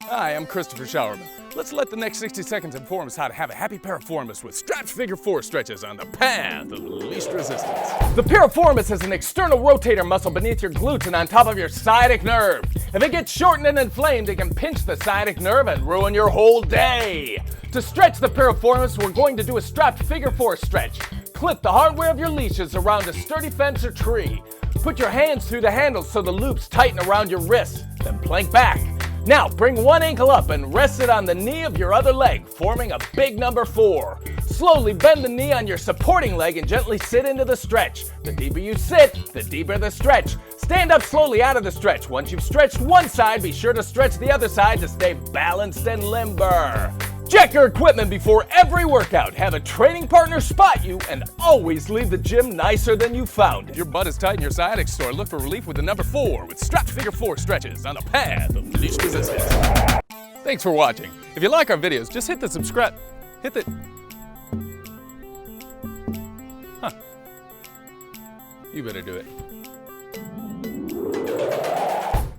Hi, I'm Christopher Showerman. Let's let the next 60 seconds inform us how to have a happy piriformis with strapped figure 4 stretches on the path of least resistance. The piriformis is an external rotator muscle beneath your glutes and on top of your sciatic nerve. If it gets shortened and inflamed, it can pinch the sciatic nerve and ruin your whole day. To stretch the piriformis, we're going to do a strapped figure 4 stretch. Clip the hardware of your leashes around a sturdy fence or tree. Put your hands through the handles so the loops tighten around your wrists, then plank back. Now bring one ankle up and rest it on the knee of your other leg, forming a big number 4. Slowly bend the knee on your supporting leg and gently sit into the stretch. The deeper you sit, the deeper the stretch. Stand up slowly out of the stretch. Once you've stretched one side, be sure to stretch the other side to stay balanced and limber. Check your equipment before every workout. Have a training partner spot you, and always leave the gym nicer than you found it. If your butt is tight in your sciatic store, look for relief with the number 4 with strapped figure 4 stretches on the path of least resistance. Thanks for watching. If you like our videos, just hit the subscribe. You better do it.